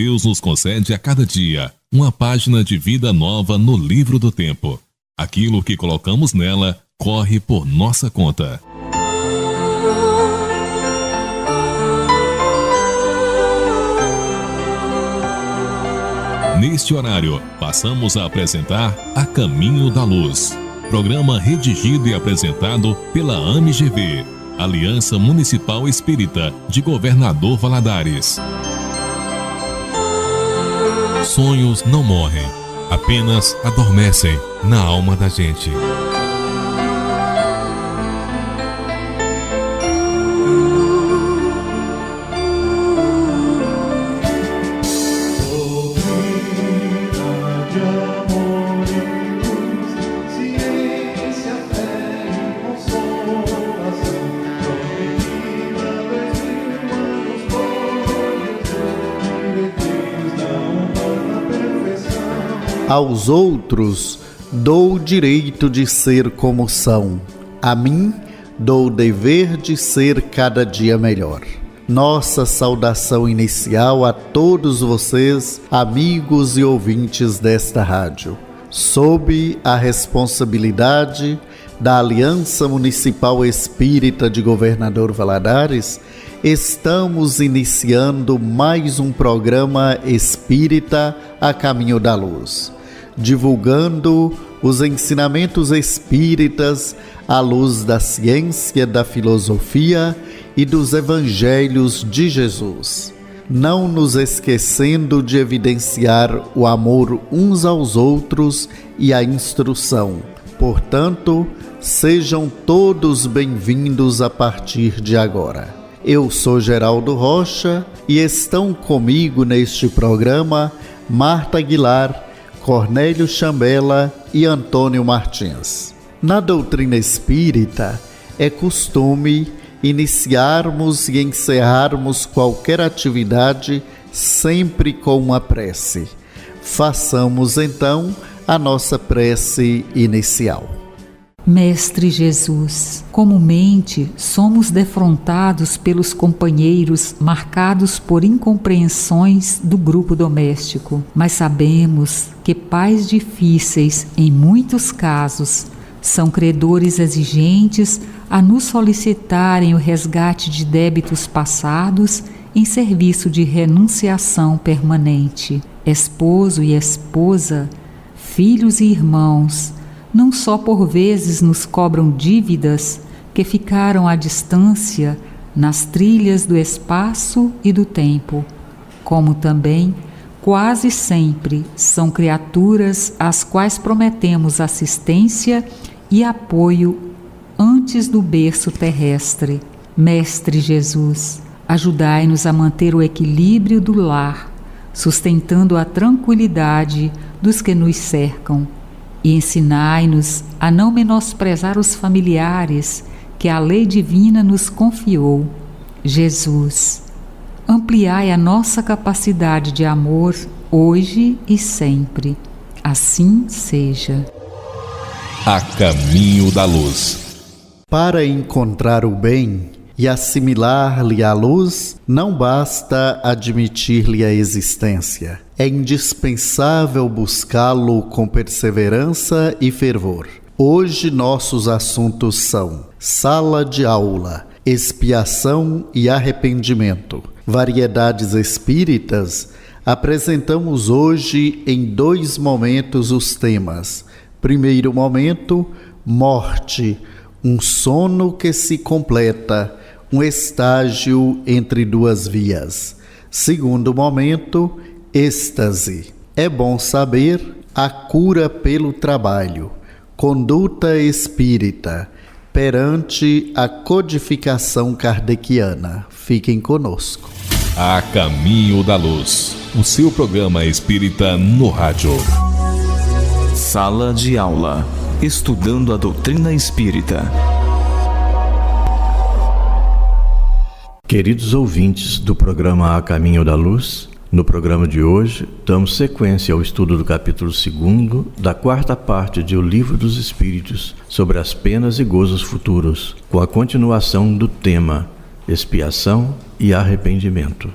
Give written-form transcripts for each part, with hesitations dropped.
Deus nos concede a cada dia uma página de vida nova no livro do tempo. Aquilo que colocamos nela corre por nossa conta. Neste horário, passamos a apresentar A Caminho da Luz, programa redigido e apresentado pela AMGV, Aliança Municipal Espírita de Governador Valadares. Sonhos não morrem, apenas adormecem na alma da gente. Aos outros dou o direito de ser como são. A mim dou o dever de ser cada dia melhor. Nossa saudação inicial a todos vocês, amigos e ouvintes desta rádio. Sob a responsabilidade da Aliança Municipal Espírita de Governador Valadares, estamos iniciando mais um programa espírita A Caminho da Luz, divulgando os ensinamentos espíritas à luz da ciência, da filosofia e dos evangelhos de Jesus, não nos esquecendo de evidenciar o amor uns aos outros e a instrução. Portanto, sejam todos bem-vindos a partir de agora. Eu sou Geraldo Rocha e estão comigo neste programa Marta Aguilar, Cornélio Chambela e Antônio Martins. Na doutrina espírita, é costume iniciarmos e encerrarmos qualquer atividade sempre com uma prece. Façamos então a nossa prece inicial. Mestre Jesus, comumente somos defrontados pelos companheiros marcados por incompreensões do grupo doméstico, mas sabemos que pais difíceis, em muitos casos, são credores exigentes a nos solicitarem o resgate de débitos passados em serviço de renunciação permanente. Esposo e esposa, filhos e irmãos, não só por vezes nos cobram dívidas que ficaram à distância nas trilhas do espaço e do tempo, como também quase sempre são criaturas às quais prometemos assistência e apoio antes do berço terrestre. Mestre Jesus, ajudai-nos a manter o equilíbrio do lar, sustentando a tranquilidade dos que nos cercam. E ensinai-nos a não menosprezar os familiares que a lei divina nos confiou. Jesus, ampliai a nossa capacidade de amor hoje e sempre. Assim seja. A Caminho da Luz. Para encontrar o bem e assimilar-lhe a luz, não basta admitir-lhe a existência. É indispensável buscá-lo com perseverança e fervor. Hoje nossos assuntos são sala de aula, expiação e arrependimento. Variedades espíritas, apresentamos hoje em 2 momentos os temas. Primeiro momento, morte, um sono que se completa, um estágio entre 2 vias. Segundo momento, êxtase. É bom saber a cura pelo trabalho. Conduta espírita perante a codificação kardeciana. Fiquem conosco. A Caminho da Luz, o seu programa espírita no rádio. Sala de aula, estudando a doutrina espírita. Queridos ouvintes do programa A Caminho da Luz, no programa de hoje, damos sequência ao estudo do capítulo 2 da 4ª parte de O Livro dos Espíritos sobre as penas e gozos futuros, com a continuação do tema Expiação e Arrependimento.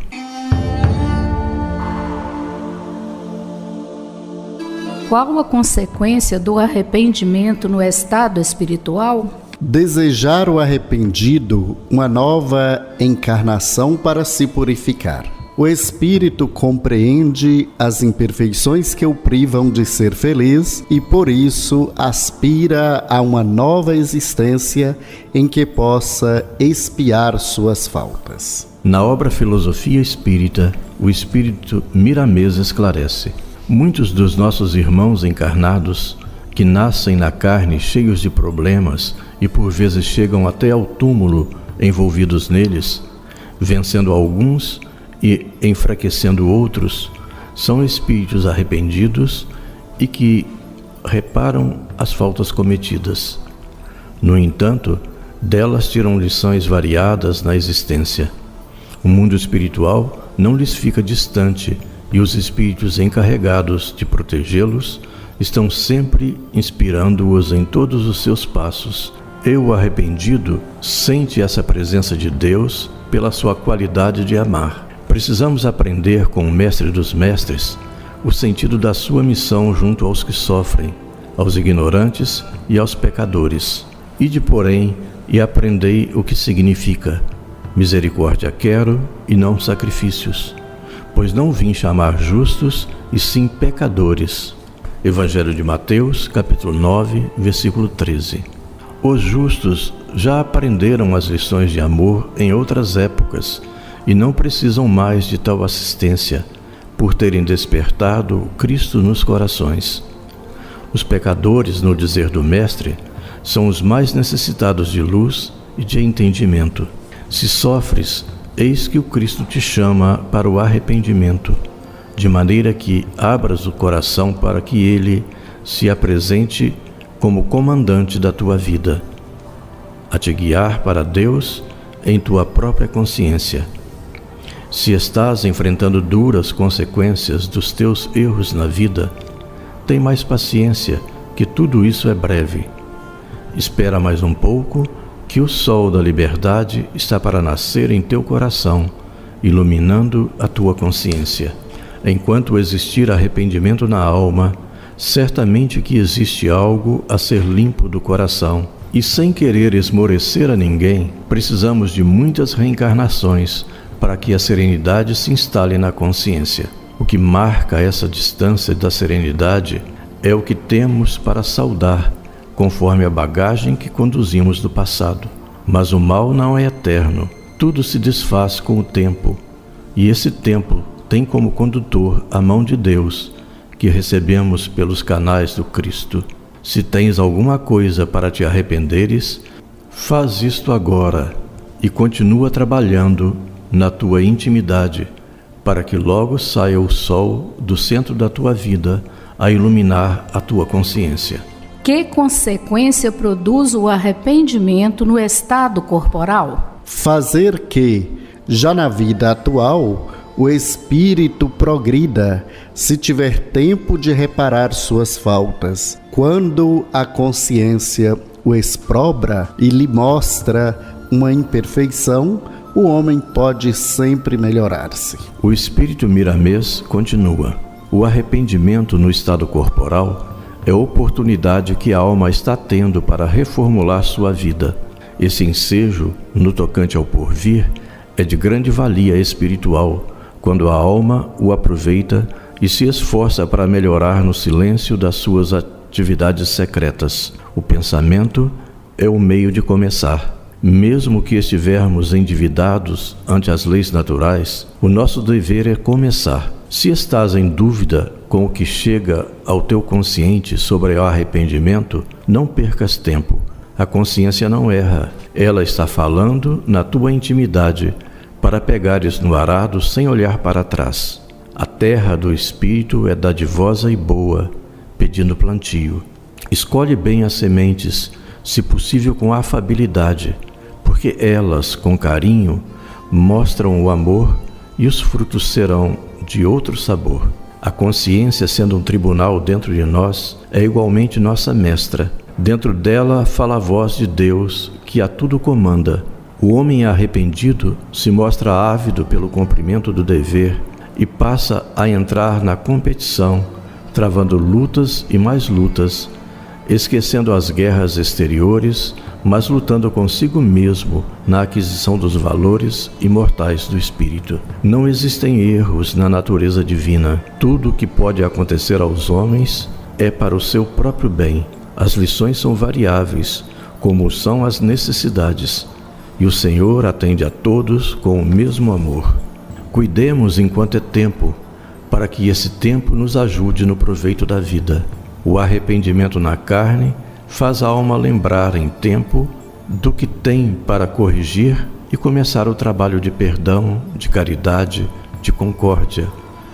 qual a consequência do arrependimento no estado espiritual? Desejar o arrependido uma nova encarnação para se purificar. O espírito compreende as imperfeições que o privam de ser feliz e, por isso, aspira a uma nova existência em que possa expiar suas faltas. Na obra Filosofia Espírita, o espírito Miramês esclarece: muitos dos nossos irmãos encarnados, que nascem na carne cheios de problemas e por vezes chegam até ao túmulo envolvidos neles, vencendo alguns e enfraquecendo outros, são espíritos arrependidos e que reparam as faltas cometidas. No entanto, delas tiram lições variadas na existência. O mundo espiritual não lhes fica distante e os espíritos encarregados de protegê-los estão sempre inspirando-os em todos os seus passos. E o arrependido sente essa presença de Deus pela sua qualidade de amar. Precisamos aprender com o Mestre dos Mestres o sentido da sua missão junto aos que sofrem, aos ignorantes e aos pecadores. Ide, porém, e aprendei o que significa: misericórdia quero e não sacrifícios, pois não vim chamar justos, e sim pecadores. Evangelho de Mateus, capítulo 9, versículo 13. Os justos já aprenderam as lições de amor em outras épocas e não precisam mais de tal assistência, por terem despertado o Cristo nos corações. Os pecadores, no dizer do Mestre, são os mais necessitados de luz e de entendimento. Se sofres, eis que o Cristo te chama para o arrependimento, de maneira que abras o coração para que Ele se apresente como comandante da tua vida, a te guiar para Deus em tua própria consciência. Se estás enfrentando duras consequências dos teus erros na vida, tem mais paciência, que tudo isso é breve. Espera mais um pouco, que o sol da liberdade está para nascer em teu coração, iluminando a tua consciência. Enquanto existir arrependimento na alma, certamente que existe algo a ser limpo do coração. E sem querer esmorecer a ninguém, precisamos de muitas reencarnações para que a serenidade se instale na consciência. O que marca essa distância da serenidade é o que temos para saudar, conforme a bagagem que conduzimos do passado. Mas o mal não é eterno, tudo se desfaz com o tempo, e esse tempo tem como condutor a mão de Deus, que recebemos pelos canais do Cristo. Se tens alguma coisa para te arrependeres, faz isto agora e continua trabalhando na tua intimidade, para que logo saia o sol do centro da tua vida a iluminar a tua consciência. Que consequência produz o arrependimento no estado corporal? Fazer que, já na vida atual, o espírito progrida, se tiver tempo de reparar suas faltas. Quando a consciência o exprobra e lhe mostra uma imperfeição, o homem pode sempre melhorar-se. O espírito Miramês continua: o arrependimento no estado corporal é a oportunidade que a alma está tendo para reformular sua vida. Esse ensejo, no tocante ao porvir, é de grande valia espiritual, quando a alma o aproveita e se esforça para melhorar no silêncio das suas atividades secretas. O pensamento é o meio de começar. Mesmo que estivermos endividados ante as leis naturais, o nosso dever é começar. Se estás em dúvida com o que chega ao teu consciente sobre o arrependimento, não percas tempo. A consciência não erra. Ela está falando na tua intimidade, para pegares no arado sem olhar para trás. A terra do espírito é dadivosa e boa, pedindo plantio. Escolhe bem as sementes, se possível com afabilidade, porque elas, com carinho, mostram o amor e os frutos serão de outro sabor. A consciência, sendo um tribunal dentro de nós, é igualmente nossa mestra. Dentro dela fala a voz de Deus, que a tudo comanda. O homem arrependido se mostra ávido pelo cumprimento do dever e passa a entrar na competição travando lutas e mais lutas, esquecendo as guerras exteriores, mas lutando consigo mesmo na aquisição dos valores imortais do espírito. Não existem erros na natureza divina. Tudo o que pode acontecer aos homens é para o seu próprio bem. As lições são variáveis, como são as necessidades, e o Senhor atende a todos com o mesmo amor. Cuidemos enquanto é tempo, para que esse tempo nos ajude no proveito da vida. O arrependimento na carne faz a alma lembrar em tempo do que tem para corrigir e começar o trabalho de perdão, de caridade, de concórdia,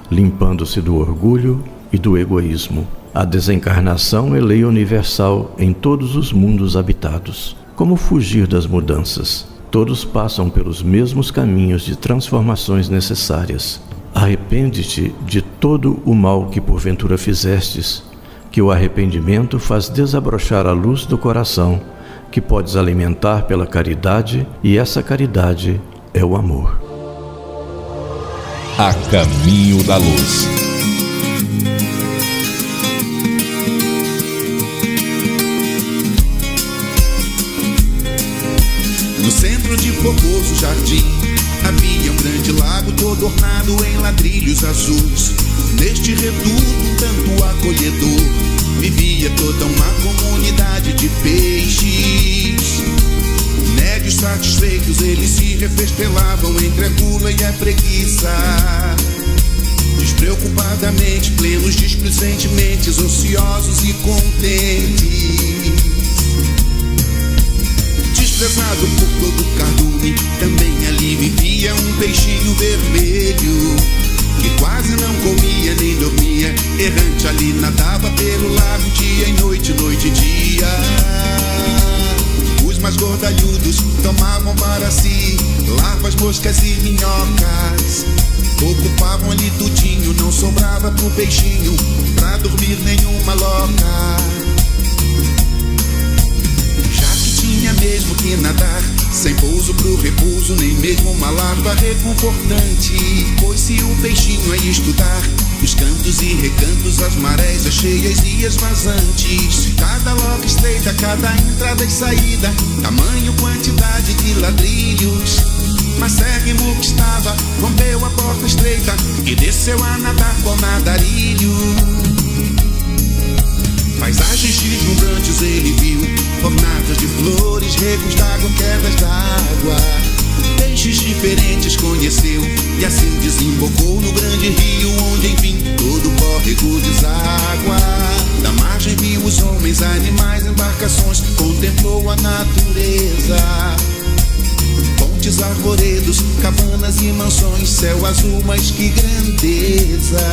limpando-se do orgulho e do egoísmo. A desencarnação é lei universal em todos os mundos habitados. Como fugir das mudanças? Todos passam pelos mesmos caminhos de transformações necessárias. Arrepende-te de todo o mal que porventura fizestes, que o arrependimento faz desabrochar a luz do coração, que podes alimentar pela caridade, e essa caridade é o amor. A caminho da luz. No centro de formoso jardim havia um grande lago todo ornado em ladrilhos azuis. Neste reduto um tanto acolhedor vivia toda uma comunidade de peixes. Nédios satisfeitos eles se refestelavam entre a gula e a preguiça. Despreocupadamente, plenos displicentemente, ociosos e contentes. Desprezado por todo cardume, também ali vivia um peixinho vermelho, que quase não comia nem dormia, errante ali nadava pelo lago dia e noite, noite e dia. Os mais gordalhudos tomavam para si larvas, moscas e minhocas. Ocupavam ali tudinho, não sobrava pro peixinho pra dormir nenhuma loca. Tinha mesmo que nadar, sem pouso pro repouso, nem mesmo uma larva reconfortante. Pois se o peixinho é estudar os cantos e recantos, as marés, as cheias e as vazantes, cada loca estreita, cada entrada e saída, tamanho, quantidade de ladrilhos. Mas cérrimo que estava, rompeu a porta estreita e desceu a nadar com nadarilho. Paisagens deslumbrantes ele viu, ornadas de flores, regos d'água, quedas d'água. Peixes diferentes conheceu e assim desembocou no grande rio, onde enfim todo o córrego deságua. Da margem viu os homens, animais, embarcações, contemplou a natureza. Pontes, arvoredos, cabanas e mansões, céu azul, mas que grandeza.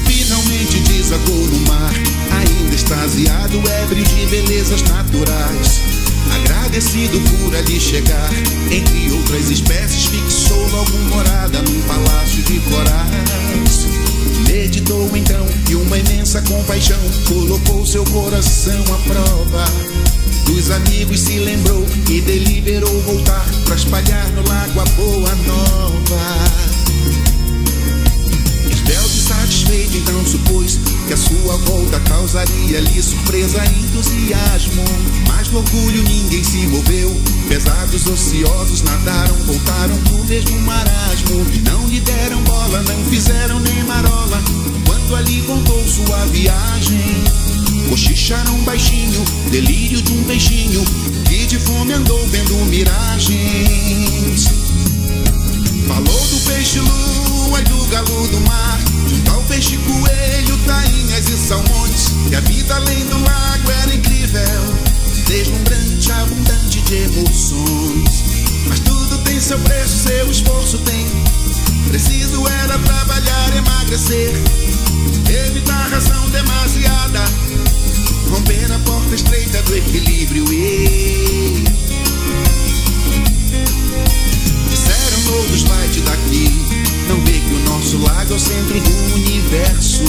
Finalmente desagou no mar, ainda extasiado, ébrio de belezas naturais. Agradecido por ali chegar, entre outras espécies, fixou logo morada num palácio de corais. Meditou então e uma imensa compaixão colocou seu coração à prova. Dos amigos se lembrou e deliberou voltar pra espalhar no lago a boa nova. Esbelto e satisfeito então supôs que a sua volta causaria-lhe surpresa e entusiasmo. Mas no orgulho ninguém se moveu, pesados, ociosos nadaram, voltaram pro mesmo marasmo. E não lhe deram bola, não fizeram nem marola, quando ali contou sua viagem. Cochicharam baixinho, delírio de um peixinho que de fome andou vendo miragens. Falou do peixe-lua e do galo do mar, junto ao peixe-coelho, tainhas e salmões, que a vida além do lago era incrível, deslumbrante, abundante de emoções. Mas tudo tem seu preço, seu esforço tem. Preciso era trabalhar, emagrecer, evitar ração demasiada, romper a porta estreita do equilíbrio e... Disseram todos, vai-te daqui, não vê que o nosso lago é o centro do universo,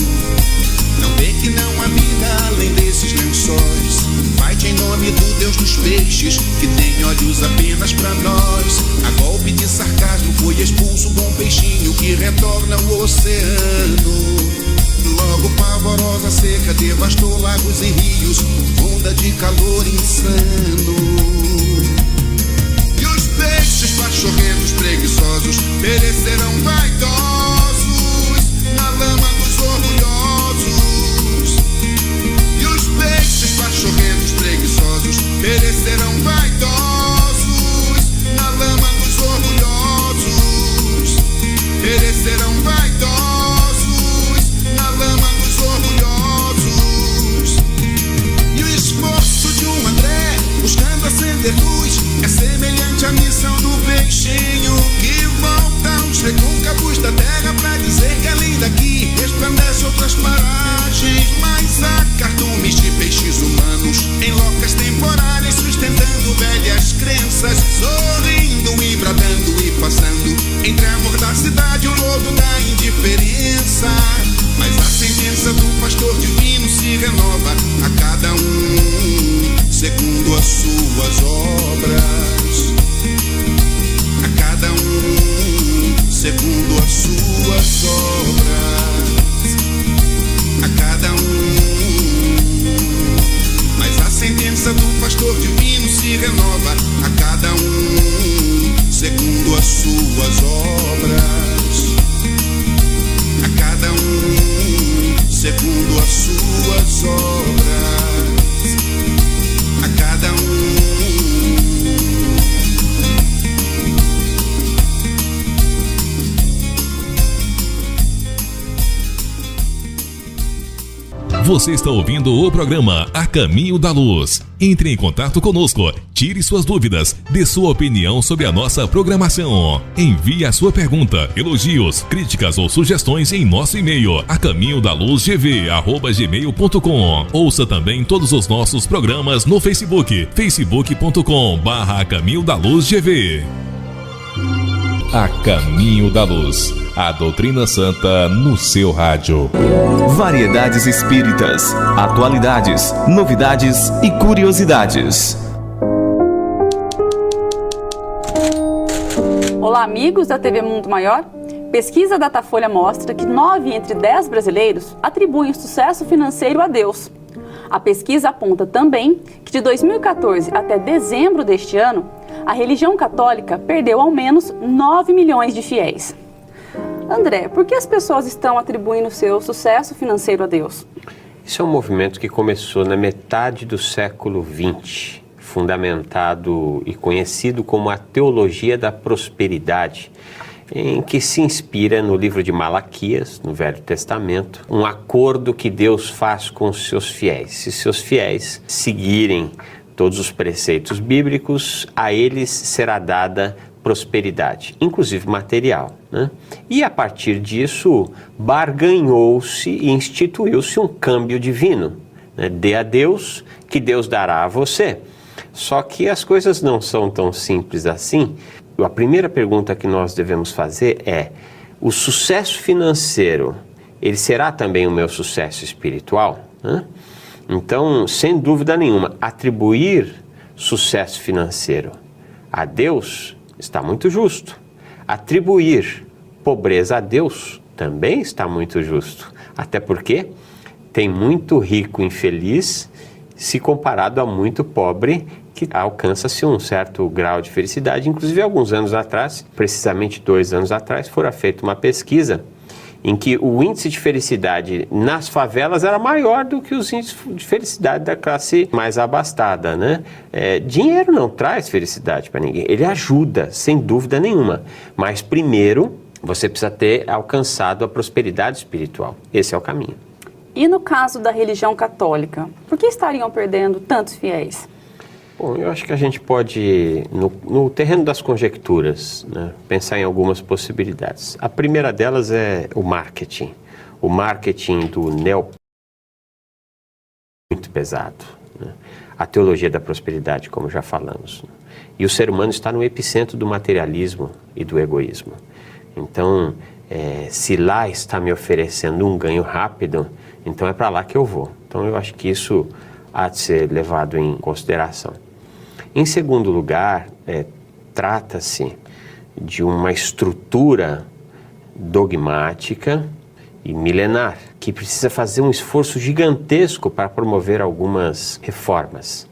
não vê que não há vida além desses lençóis. Vai-te em nome do Deus dos peixes, que tem olhos apenas pra nós. A golpe de sarcasmo foi expulso o bom peixinho, que retorna ao oceano. Logo pavorosa seca devastou lagos e rios, onda de calor insano. E os peixes pachorrentos preguiçosos perecerão vaidosos na lama dos orgulhosos. E os peixes pachorrentos preguiçosos perecerão vaidosos na lama dos orgulhosos. Perecerão vaidosos na lama dos orgulhosos. E o esforço de um André buscando acender luz é semelhante à missão do peixinho que volta aos recôncavos da terra pra dizer que além daqui resplandece outras paragens. Mas há cardumes de peixes humanos em locas temporárias sustentando velhas crenças, sorrindo e bradando e passando entre a mordacidade e o lodo da indiferença. Mas a sentença do pastor divino se renova a cada um segundo as suas obras. A cada um segundo as suas obras. A cada um. Mas a sentença do pastor divino se renova a cada um segundo as suas obras. A cada um segundo as suas obras. A cada um. Você está ouvindo o programa A Caminho da Luz. Entre em contato conosco, tire suas dúvidas, dê sua opinião sobre a nossa programação. Envie a sua pergunta, elogios, críticas ou sugestões em nosso e-mail acaminhodaluzgv@gmail.com. Ouça também todos os nossos programas no Facebook, facebook.com/acaminhodaluzgv. A Caminho da Luz, a doutrina santa no seu rádio. Variedades espíritas, atualidades, novidades e curiosidades. Olá, amigos da TV Mundo Maior. Pesquisa Datafolha mostra que 9 entre 10 brasileiros atribuem o sucesso financeiro a Deus. A pesquisa aponta também que de 2014 até dezembro deste ano, a religião católica perdeu ao menos 9 milhões de fiéis. André, por que as pessoas estão atribuindo seu sucesso financeiro a Deus? Isso é um movimento que começou na metade do século XX, fundamentado e conhecido como a teologia da prosperidade, em que se inspira no livro de Malaquias, no Velho Testamento, um acordo que Deus faz com os seus fiéis. Se seus fiéis seguirem todos os preceitos bíblicos, a eles será dada prosperidade, inclusive material, né? E a partir disso, barganhou-se e instituiu-se um câmbio divino, né? Dê a Deus, que Deus dará a você. Só que as coisas não são tão simples assim. A primeira pergunta que nós devemos fazer é: o sucesso financeiro, ele será também o meu sucesso espiritual? Né? Então, sem dúvida nenhuma, atribuir sucesso financeiro a Deus está muito justo. Atribuir pobreza a Deus também está muito justo. Até porque tem muito rico infeliz se comparado a muito pobre que alcança-se um certo grau de felicidade. Inclusive, alguns anos atrás, precisamente 2 anos atrás, fora feita uma pesquisa em que o índice de felicidade nas favelas era maior do que os índices de felicidade da classe mais abastada, né? Dinheiro não traz felicidade para ninguém, ele ajuda, sem dúvida nenhuma, mas primeiro você precisa ter alcançado a prosperidade espiritual, esse é o caminho. E no caso da religião católica, por que estariam perdendo tantos fiéis? Bom, eu acho que a gente pode, no terreno das conjecturas, né, pensar em algumas possibilidades. A primeira delas é o marketing. O marketing do muito pesado, né? A teologia da prosperidade, como já falamos. Né? E o ser humano está no epicentro do materialismo e do egoísmo. Então, se lá está me oferecendo um ganho rápido, então é para lá que eu vou. Então, eu acho que isso há de ser levado em consideração. Em segundo lugar, trata-se de uma estrutura dogmática e milenar, que precisa fazer um esforço gigantesco para promover algumas reformas.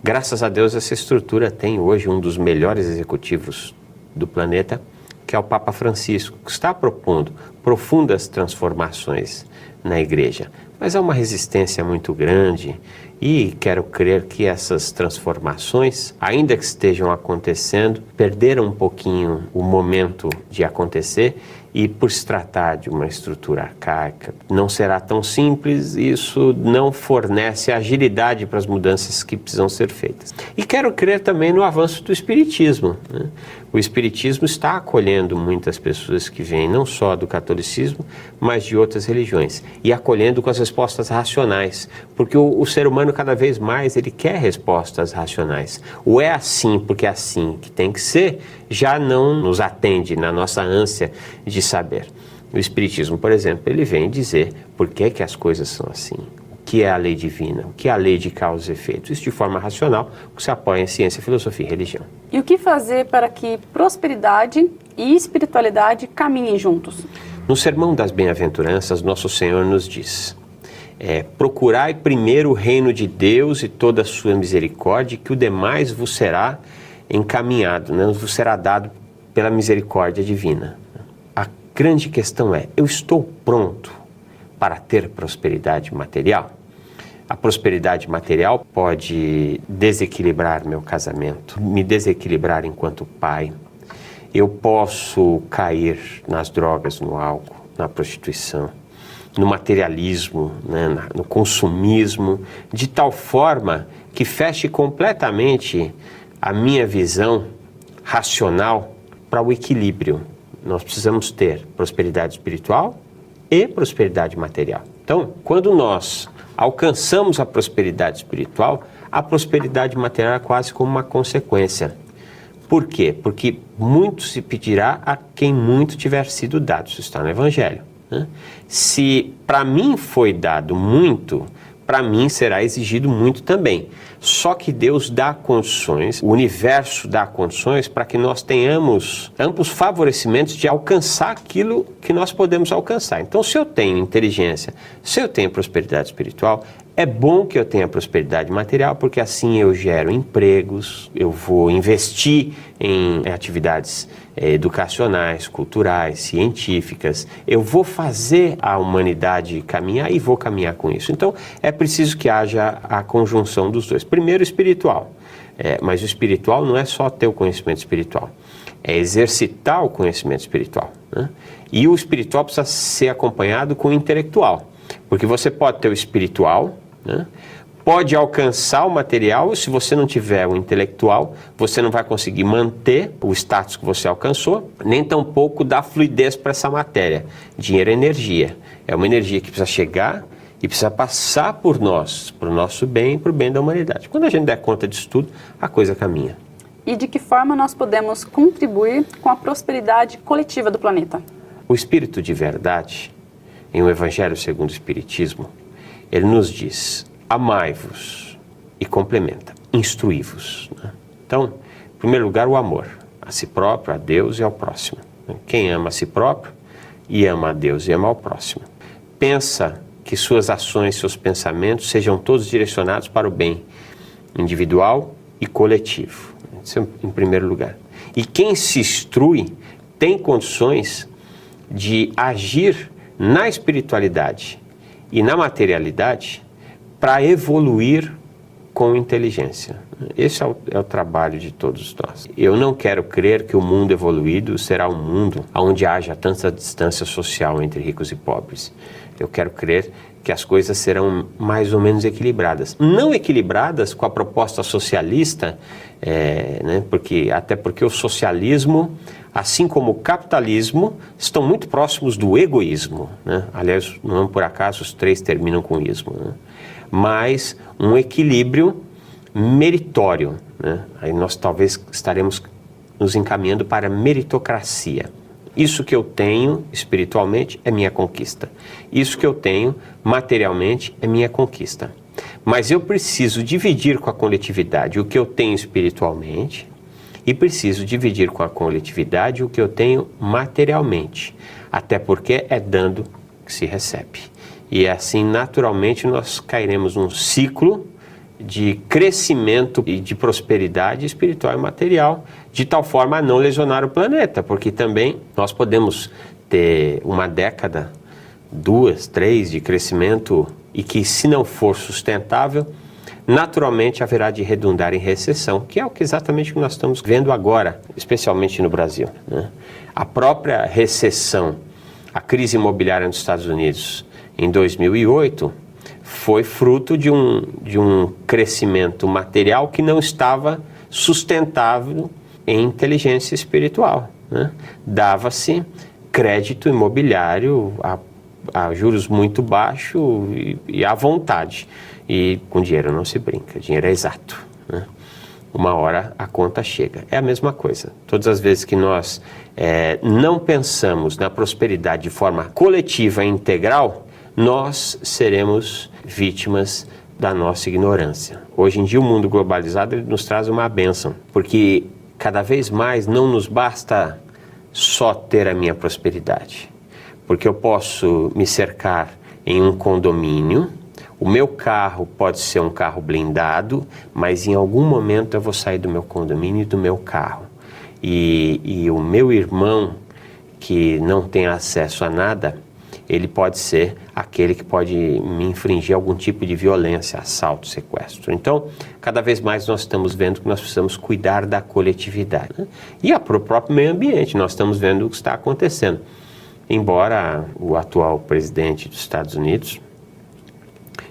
Graças a Deus, essa estrutura tem hoje um dos melhores executivos do planeta, que é o Papa Francisco, que está propondo profundas transformações na Igreja. Mas há uma resistência muito grande e quero crer que essas transformações, ainda que estejam acontecendo, perderam um pouquinho o momento de acontecer e, por se tratar de uma estrutura arcaica, não será tão simples, isso não fornece agilidade para as mudanças que precisam ser feitas. E quero crer também no avanço do Espiritismo, né? O Espiritismo está acolhendo muitas pessoas que vêm não só do catolicismo, mas de outras religiões, e acolhendo com as respostas racionais, porque o ser humano cada vez mais ele quer respostas racionais. O é assim porque é assim que tem que ser, já não nos atende na nossa ânsia de saber. O Espiritismo, por exemplo, ele vem dizer por que as coisas são assim, o que é a lei divina, o que é a lei de causa e efeito. Isso de forma racional, que se apoia em ciência, filosofia e religião. E o que fazer para que prosperidade e espiritualidade caminhem juntos? No Sermão das Bem-aventuranças, Nosso Senhor nos diz: procurai primeiro o reino de Deus e toda a sua misericórdia, que o demais vos será encaminhado, né? Vos será dado pela misericórdia divina. A grande questão é, eu estou pronto para ter prosperidade material? A prosperidade material pode desequilibrar meu casamento, me desequilibrar enquanto pai. Eu posso cair nas drogas, no álcool, na prostituição, no materialismo, né, no consumismo, de tal forma que feche completamente a minha visão racional para o equilíbrio. Nós precisamos ter prosperidade espiritual e prosperidade material. Então, quando nós alcançamos a prosperidade espiritual, a prosperidade material é quase como uma consequência. Por quê? Porque muito se pedirá a quem muito tiver sido dado. Isso está no Evangelho, né? Se para mim foi dado muito, para mim será exigido muito também. Só que Deus dá condições, o universo dá condições para que nós tenhamos amplos favorecimentos de alcançar aquilo que nós podemos alcançar. Então, se eu tenho inteligência, se eu tenho prosperidade espiritual, é bom que eu tenha prosperidade material, porque assim eu gero empregos, eu vou investir em atividades educacionais, culturais, científicas, eu vou fazer a humanidade caminhar e vou caminhar com isso. Então, é preciso que haja a conjunção dos dois. Primeiro, espiritual. Mas o espiritual não é só ter o conhecimento espiritual, é exercitar o conhecimento espiritual, né? E o espiritual precisa ser acompanhado com o intelectual, porque você pode ter o espiritual, né? Pode alcançar o material, e se você não tiver o intelectual, você não vai conseguir manter o status que você alcançou, nem tampouco dar fluidez para essa matéria. Dinheiro é energia, é uma energia que precisa chegar e precisa passar por nós, para o nosso bem e para o bem da humanidade. Quando a gente der conta disso tudo, a coisa caminha. E de que forma nós podemos contribuir com a prosperidade coletiva do planeta? O Espírito de Verdade, em o Evangelho segundo o Espiritismo, ele nos diz: amai-vos, e complementa, instruí-vos, né? Então, em primeiro lugar, o amor a si próprio, a Deus e ao próximo. Quem ama a si próprio e ama a Deus e ama ao próximo, pensa que suas ações, seus pensamentos sejam todos direcionados para o bem individual e coletivo. Isso é em primeiro lugar. E quem se instrui tem condições de agir na espiritualidade e na materialidade para evoluir com inteligência. Esse é o trabalho de todos nós. Eu não quero crer que o mundo evoluído será um mundo onde haja tanta distância social entre ricos e pobres. Eu quero crer que as coisas serão mais ou menos equilibradas. Não equilibradas com a proposta socialista, né, até porque o socialismo, assim como o capitalismo, estão muito próximos do egoísmo, né? Aliás, não por acaso os três terminam com ismo, né? Mas um equilíbrio meritório, né? Aí nós talvez estaremos nos encaminhando para a meritocracia. Isso que eu tenho espiritualmente é minha conquista. Isso que eu tenho materialmente é minha conquista. Mas eu preciso dividir com a coletividade o que eu tenho espiritualmente e preciso dividir com a coletividade o que eu tenho materialmente. até porque é dando que se recebe. E assim, naturalmente, nós cairemos num ciclo de crescimento e de prosperidade espiritual e material, de tal forma a não lesionar o planeta, porque também nós podemos ter uma década, 2, 3 de crescimento e que, se não for sustentável, naturalmente haverá de redundar em recessão, que é o que exatamente que nós estamos vendo agora, especialmente no Brasil, né? A própria recessão, a crise imobiliária nos Estados Unidos em 2008, foi fruto de um crescimento material que não estava sustentável em inteligência espiritual, né? Dava-se crédito imobiliário a juros muito baixos e à vontade. E com dinheiro não se brinca, dinheiro é exato, né? Uma hora a conta chega. É a mesma coisa. Todas as vezes que nós não pensamos na prosperidade de forma coletiva e integral, nós seremos vítimas da nossa ignorância. Hoje em dia o mundo globalizado ele nos traz uma bênção, porque cada vez mais não nos basta só ter a minha prosperidade, porque eu posso me cercar em um condomínio, o meu carro pode ser um carro blindado, mas em algum momento eu vou sair do meu condomínio e do meu carro. E o meu irmão, que não tem acesso a nada, ele pode ser aquele que pode me infringir algum tipo de violência, assalto, sequestro. Então, cada vez mais nós estamos vendo que nós precisamos cuidar da coletividade, né? E para o próprio meio ambiente, nós estamos vendo o que está acontecendo. Embora o atual presidente dos Estados Unidos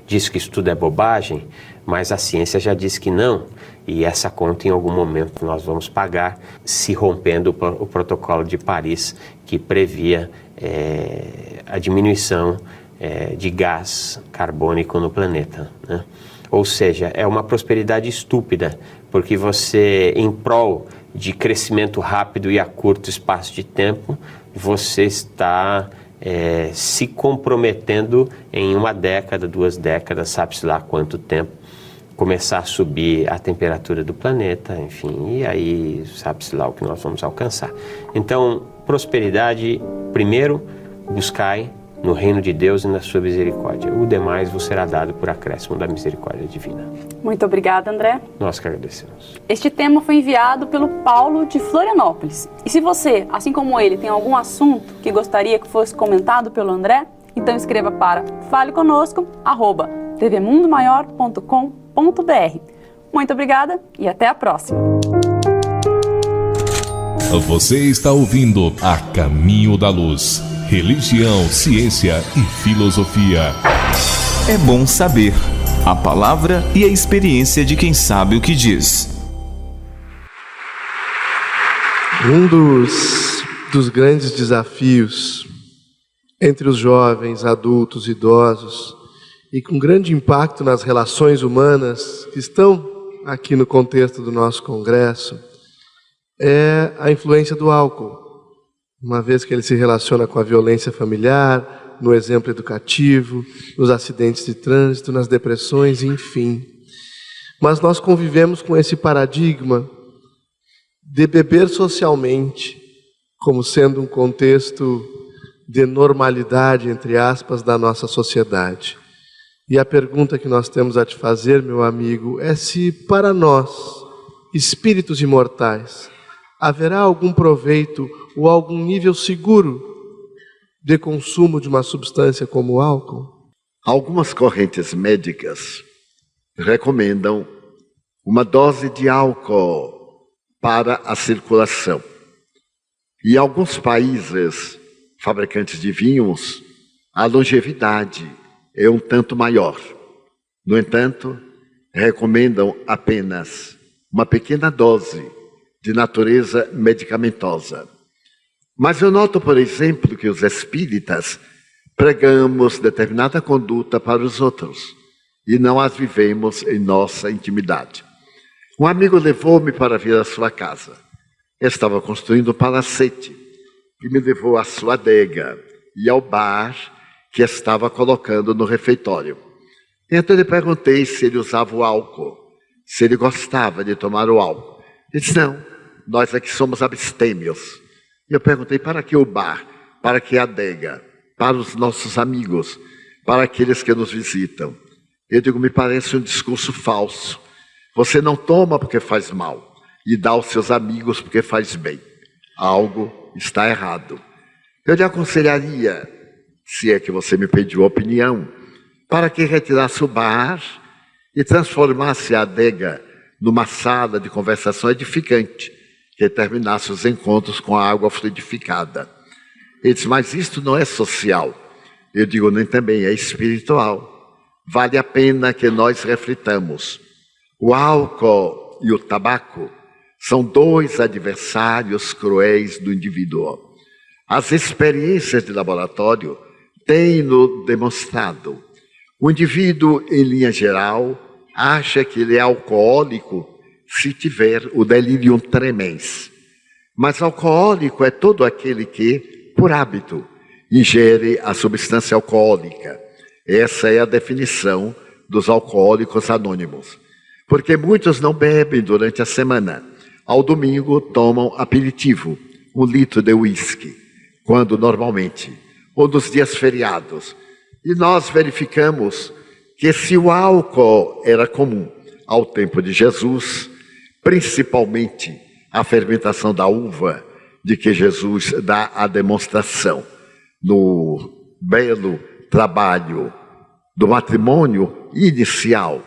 disse que isso tudo é bobagem, mas a ciência já disse que não, e essa conta em algum momento nós vamos pagar, se rompendo o protocolo de Paris, que previa a diminuição de gás carbônico no planeta, né? Ou seja, é uma prosperidade estúpida, porque você, em prol de crescimento rápido e a curto espaço de tempo, você está se comprometendo em 1 década, 2 décadas, sabe-se lá quanto tempo, começar a subir a temperatura do planeta, enfim, e aí sabe-se lá o que nós vamos alcançar. Então, prosperidade, primeiro, buscai no reino de Deus e na sua misericórdia. O demais vos será dado por acréscimo da misericórdia divina. Muito obrigada, André. Nós que agradecemos. Este tema foi enviado pelo Paulo de Florianópolis. E se você, assim como ele, tem algum assunto que gostaria que fosse comentado pelo André, então escreva para faleconosco@tvmundomaior.com.br. Muito obrigada e até a próxima. Você está ouvindo A Caminho da Luz. Religião, ciência e filosofia. É bom saber a palavra e a experiência de quem sabe o que diz. Um dos grandes desafios entre os jovens, adultos, idosos, e com grande impacto nas relações humanas que estão aqui no contexto do nosso congresso, é a influência do álcool. Uma vez que ele se relaciona com a violência familiar, no exemplo educativo, nos acidentes de trânsito, nas depressões, enfim. Mas nós convivemos com esse paradigma de beber socialmente, como sendo um contexto de normalidade, entre aspas, da nossa sociedade. E a pergunta que nós temos a te fazer, meu amigo, é se para nós, espíritos imortais, haverá algum proveito ou algum nível seguro de consumo de uma substância como o álcool? Algumas correntes médicas recomendam uma dose de álcool para a circulação. E em alguns países, fabricantes de vinhos, a longevidade é um tanto maior. No entanto, recomendam apenas uma pequena dose de natureza medicamentosa. Mas eu noto, por exemplo, que os espíritas pregamos determinada conduta para os outros e não as vivemos em nossa intimidade. Um amigo levou-me para vir à sua casa. Eu estava construindo um palacete e me levou à sua adega e ao bar que estava colocando no refeitório. Então eu lhe perguntei se ele usava o álcool, se ele gostava de tomar o álcool. Ele disse, não, nós aqui somos abstêmios. E eu perguntei, para que o bar? para que a adega, para os nossos amigos, para aqueles que nos visitam. Eu digo, me parece um discurso falso. Você não toma porque faz mal e dá aos seus amigos porque faz bem. Algo está errado. Eu lhe aconselharia, se é que você me pediu opinião, para que retirasse o bar e transformasse a adega numa sala de conversação edificante, que terminasse os encontros com a água fluidificada. Ele diz, mas isto não é social. Eu digo, nem também é espiritual. Vale a pena que nós reflitamos. O álcool e o tabaco são dois adversários cruéis do indivíduo. As experiências de laboratório têm-no demonstrado. O indivíduo, em linha geral, acha que ele é alcoólico se tiver o delirium tremens. Mas alcoólico é todo aquele que, por hábito, ingere a substância alcoólica. Essa é a definição dos alcoólicos anônimos. Porque muitos não bebem durante a semana. Ao domingo tomam aperitivo, 1 litro de uísque, quando normalmente, ou nos dias feriados. E nós verificamos que se o álcool era comum ao tempo de Jesus, principalmente a fermentação da uva, de que Jesus dá a demonstração no belo trabalho do matrimônio inicial,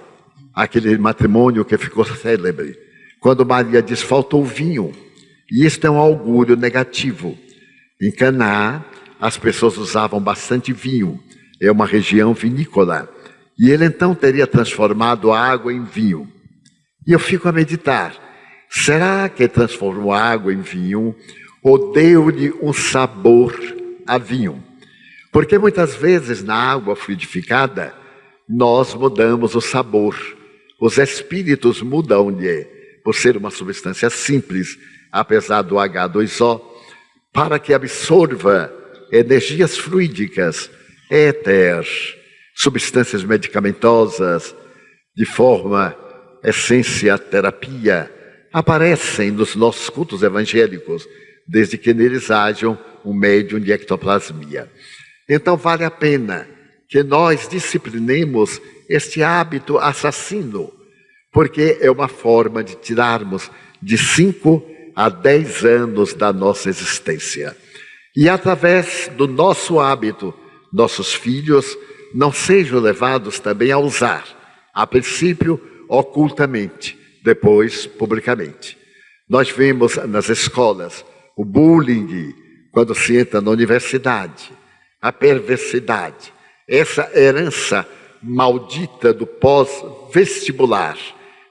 aquele matrimônio que ficou célebre, quando Maria diz, faltou vinho, e isto é um augúrio negativo. Em Caná, as pessoas usavam bastante vinho, é uma região vinícola, e ele então teria transformado a água em vinho. E eu fico a meditar, será que transformou a água em vinho, ou deu-lhe um sabor a vinho? Porque muitas vezes na água fluidificada, nós mudamos o sabor. Os espíritos mudam-lhe, por ser uma substância simples, apesar do H2O, para que absorva energias fluídicas, éter, substâncias medicamentosas, de forma essência terapia, aparecem nos nossos cultos evangélicos, desde que neles hajam um médium de ectoplasmia. Então vale a pena que nós disciplinemos este hábito assassino, porque é uma forma de tirarmos de 5 a 10 anos da nossa existência. E através do nosso hábito, nossos filhos não sejam levados também a usar, a princípio ocultamente, depois publicamente. Nós vemos nas escolas o bullying, quando se entra na universidade, a perversidade, essa herança maldita do pós-vestibular,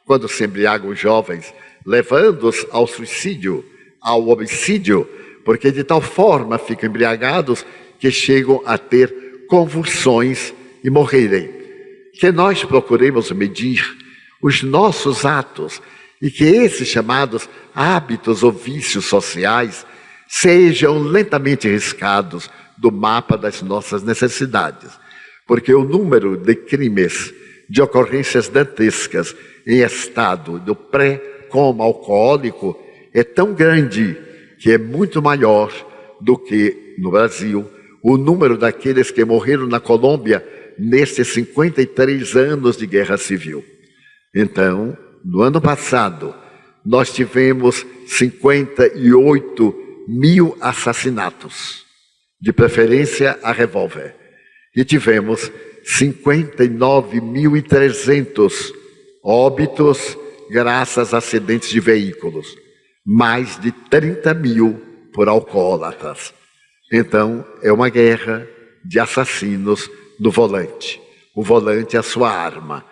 quando se embriagam os jovens, levando-os ao suicídio, ao homicídio, porque de tal forma ficam embriagados que chegam a ter convulsões e morrerem. Que nós procuremos medir os nossos atos e que esses chamados hábitos ou vícios sociais sejam lentamente riscados do mapa das nossas necessidades. Porque o número de crimes, de ocorrências dantescas em estado do pré-coma alcoólico é tão grande que é muito maior do que no Brasil o número daqueles que morreram na Colômbia nestes 53 anos de guerra civil. Então, no ano passado, nós tivemos 58 mil assassinatos, de preferência a revólver, e tivemos 59.300 óbitos graças a acidentes de veículos, mais de 30 mil por alcoólatras. Então, é uma guerra de assassinos no volante. O volante é a sua arma.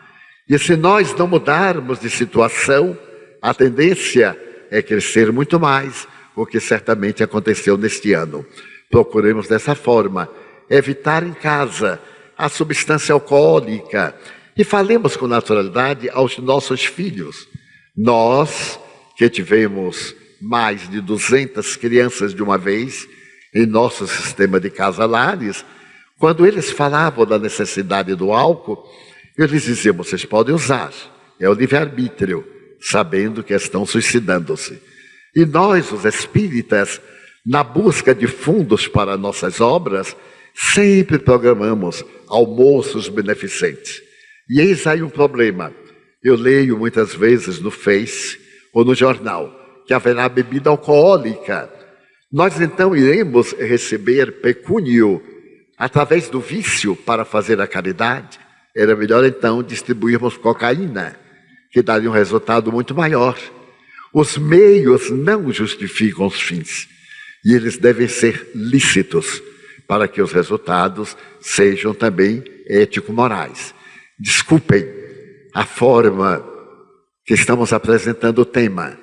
E se nós não mudarmos de situação, a tendência é crescer muito mais, o que certamente aconteceu neste ano. Procuremos dessa forma evitar em casa a substância alcoólica e falemos com naturalidade aos nossos filhos. Nós, que tivemos mais de 200 crianças de uma vez em nosso sistema de casa-lares, quando eles falavam da necessidade do álcool, eu lhes dizia, vocês podem usar, é o livre-arbítrio, sabendo que estão suicidando-se. E nós, os espíritas, Na busca de fundos para nossas obras, sempre programamos almoços beneficentes. E eis aí um problema. Eu leio muitas vezes no Face ou no jornal que haverá bebida alcoólica. Nós então iremos receber pecúnio através do vício para fazer a caridade. Era melhor então distribuirmos cocaína, que daria um resultado muito maior. Os meios não justificam os fins, e eles devem ser lícitos, para que os resultados sejam também ético-morais. Desculpem a forma que estamos apresentando o tema,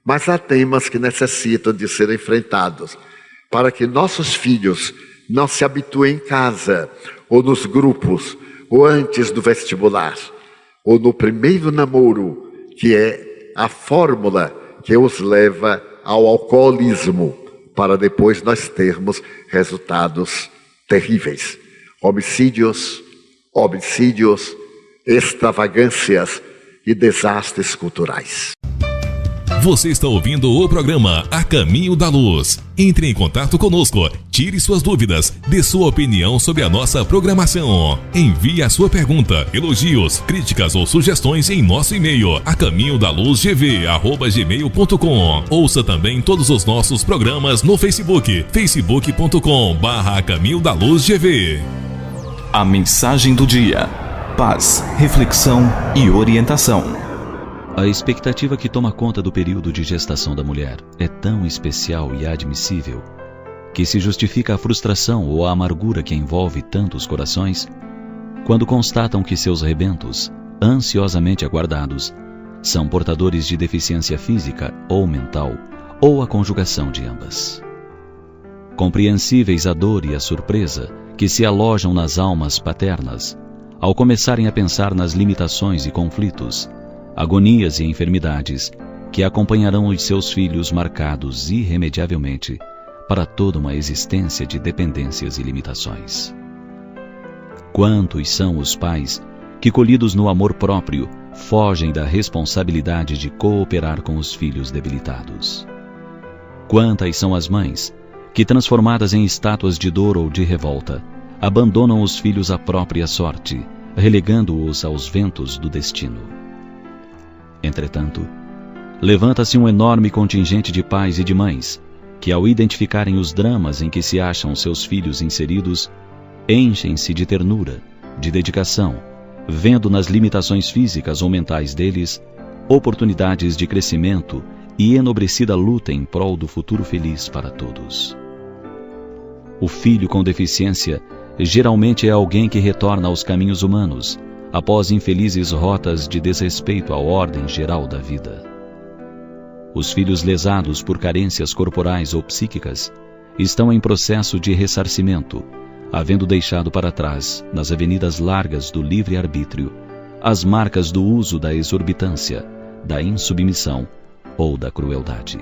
mas há temas que necessitam de ser enfrentados, para que nossos filhos não se habituem em casa, ou nos grupos, ou antes do vestibular, ou no primeiro namoro, que é a fórmula que os leva ao alcoolismo, para depois nós termos resultados terríveis. Homicídios, extravagâncias e desastres culturais. Você está ouvindo o programa A Caminho da Luz. Entre em contato conosco, tire suas dúvidas, dê sua opinião sobre a nossa programação. Envie a sua pergunta, elogios, críticas ou sugestões em nosso e-mail acaminhodaluzgv@gmail.com. Ouça também todos os nossos programas no Facebook, facebook.com/acaminhodaluzgv. A mensagem do dia: paz, reflexão e orientação. A expectativa que toma conta do período de gestação da mulher é tão especial e admissível que se justifica a frustração ou a amargura que envolve tantos corações quando constatam que seus rebentos, ansiosamente aguardados, são portadores de deficiência física ou mental, ou a conjugação de ambas. Compreensíveis a dor e a surpresa que se alojam nas almas paternas ao começarem a pensar nas limitações e conflitos, agonias e enfermidades que acompanharão os seus filhos marcados irremediavelmente para toda uma existência de dependências e limitações. Quantos são os pais que, colhidos no amor próprio, fogem da responsabilidade de cooperar com os filhos debilitados? Quantas são as mães que, transformadas em estátuas de dor ou de revolta, abandonam os filhos à própria sorte, relegando-os aos ventos do destino? Entretanto, levanta-se um enorme contingente de pais e de mães que, ao identificarem os dramas em que se acham seus filhos inseridos, enchem-se de ternura, de dedicação, vendo nas limitações físicas ou mentais deles oportunidades de crescimento e enobrecida luta em prol do futuro feliz para todos. O filho com deficiência geralmente é alguém que retorna aos caminhos humanos após infelizes rotas de desrespeito à ordem geral da vida. Os filhos lesados por carências corporais ou psíquicas estão em processo de ressarcimento, havendo deixado para trás, nas avenidas largas do livre-arbítrio, as marcas do uso da exorbitância, da insubmissão ou da crueldade.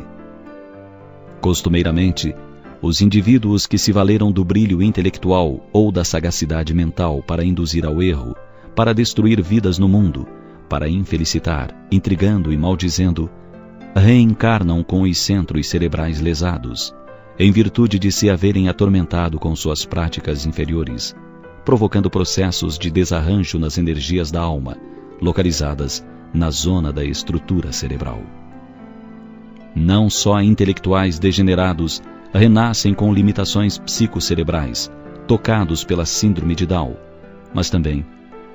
Costumeiramente, os indivíduos que se valeram do brilho intelectual ou da sagacidade mental para induzir ao erro, para destruir vidas no mundo, para infelicitar, intrigando e maldizendo, reencarnam com os centros cerebrais lesados, em virtude de se haverem atormentado com suas práticas inferiores, provocando processos de desarranjo nas energias da alma, localizadas na zona da estrutura cerebral. Não só intelectuais degenerados renascem com limitações psicocerebrais, tocados pela síndrome de Down, mas também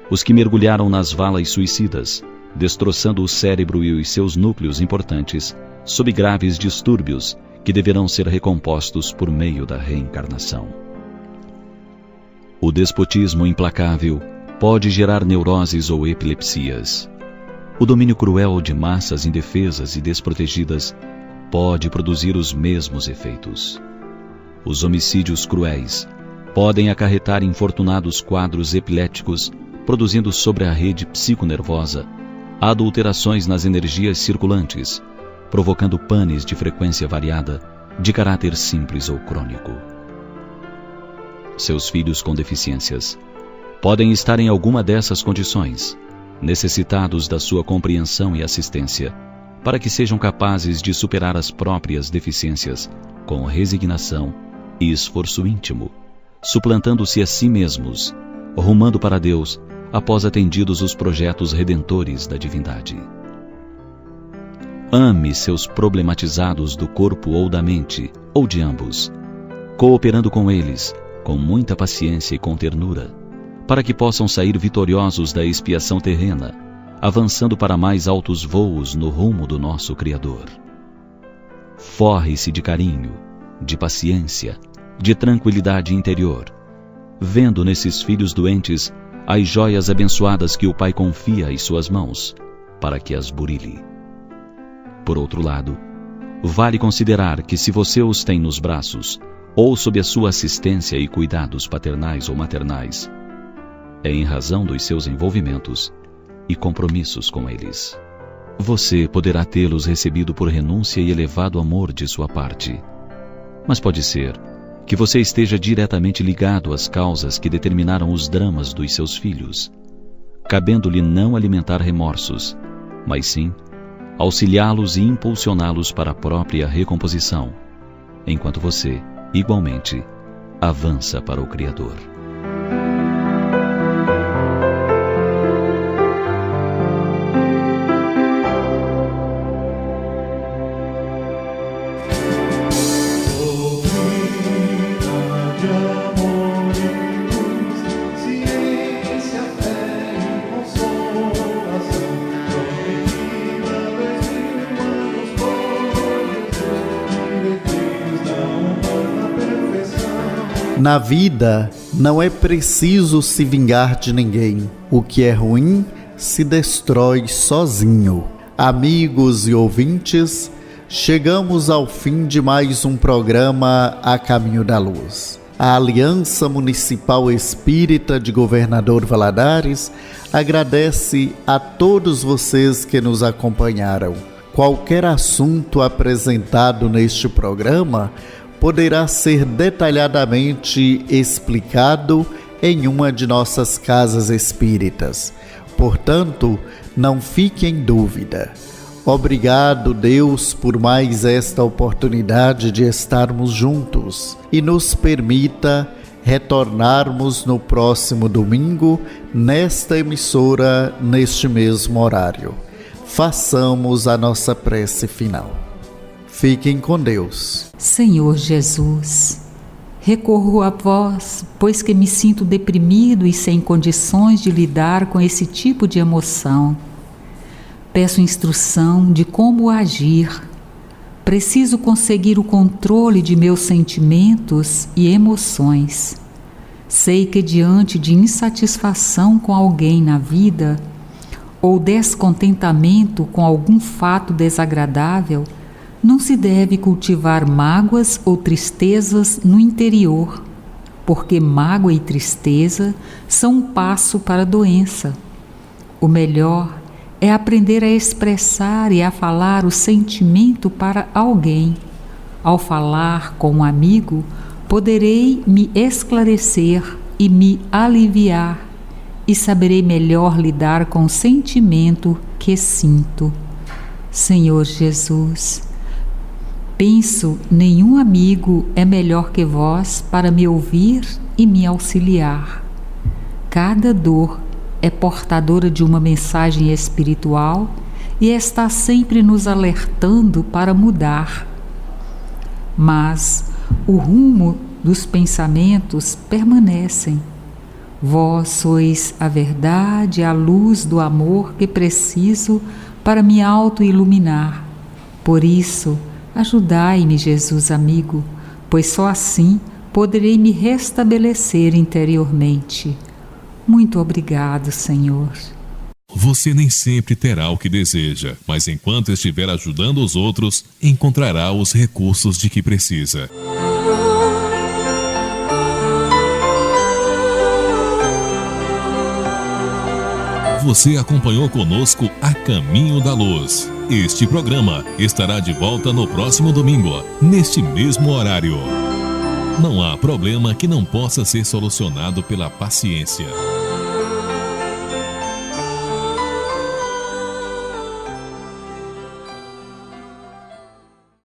os que mergulharam nas valas suicidas, destroçando o cérebro e os seus núcleos importantes, sob graves distúrbios que deverão ser recompostos por meio da reencarnação. O despotismo implacável pode gerar neuroses ou epilepsias. O domínio cruel de massas indefesas e desprotegidas pode produzir os mesmos efeitos. Os homicídios cruéis podem acarretar infortunados quadros epiléticos, produzindo sobre a rede psiconervosa adulterações nas energias circulantes, provocando panes de frequência variada, de caráter simples ou crônico. Seus filhos com deficiências podem estar em alguma dessas condições, necessitados da sua compreensão e assistência, para que sejam capazes de superar as próprias deficiências com resignação e esforço íntimo, suplantando-se a si mesmos, rumando para Deus após atendidos os projetos redentores da divindade. Ame seus problematizados do corpo ou da mente, ou de ambos, cooperando com eles, com muita paciência e com ternura, para que possam sair vitoriosos da expiação terrena, avançando para mais altos voos no rumo do nosso Criador. Forre-se de carinho, de paciência, de tranquilidade interior, vendo nesses filhos doentes as joias abençoadas que o Pai confia em suas mãos, para que as burile. Por outro lado, vale considerar que se você os tem nos braços, ou sob a sua assistência e cuidados paternais ou maternais, é em razão dos seus envolvimentos e compromissos com eles. Você poderá tê-los recebido por renúncia e elevado amor de sua parte. Mas pode ser que você esteja diretamente ligado às causas que determinaram os dramas dos seus filhos, cabendo-lhe não alimentar remorsos, mas sim auxiliá-los e impulsioná-los para a própria recomposição, enquanto você, igualmente, avança para o Criador. Na vida, não é preciso se vingar de ninguém. O que é ruim se destrói sozinho. Amigos e ouvintes, chegamos ao fim de mais um programa A Caminho da Luz. A Aliança Municipal Espírita de Governador Valadares agradece a todos vocês que nos acompanharam. Qualquer assunto apresentado neste programa poderá ser detalhadamente explicado em uma de nossas casas espíritas. Portanto, não fique em dúvida. Obrigado, Deus, por mais esta oportunidade de estarmos juntos e nos permita retornarmos no próximo domingo, nesta emissora, neste mesmo horário. Façamos a nossa prece final. Fiquem com Deus. Senhor Jesus, recorro a vós, pois que me sinto deprimido e sem condições de lidar com esse tipo de emoção. Peço instrução de como agir. Preciso conseguir o controle de meus sentimentos e emoções. Sei que diante de insatisfação com alguém na vida, ou descontentamento com algum fato desagradável, não se deve cultivar mágoas ou tristezas no interior, porque mágoa e tristeza são um passo para a doença. O melhor é aprender a expressar e a falar o sentimento para alguém. Ao falar com um amigo, poderei me esclarecer e me aliviar, e saberei melhor lidar com o sentimento que sinto. Senhor Jesus, penso, nenhum amigo é melhor que vós para me ouvir e me auxiliar. Cada dor é portadora de uma mensagem espiritual e está sempre nos alertando para mudar. Mas o rumo dos pensamentos permanecem. Vós sois a verdade, a luz do amor que preciso para me auto-iluminar. Por isso, ajudai-me, Jesus amigo, pois só assim poderei me restabelecer interiormente. Muito obrigado, Senhor. Você nem sempre terá o que deseja, mas enquanto estiver ajudando os outros, encontrará os recursos de que precisa. Você acompanhou conosco A Caminho da Luz. Este programa estará de volta no próximo domingo, neste mesmo horário. Não há problema que não possa ser solucionado pela paciência.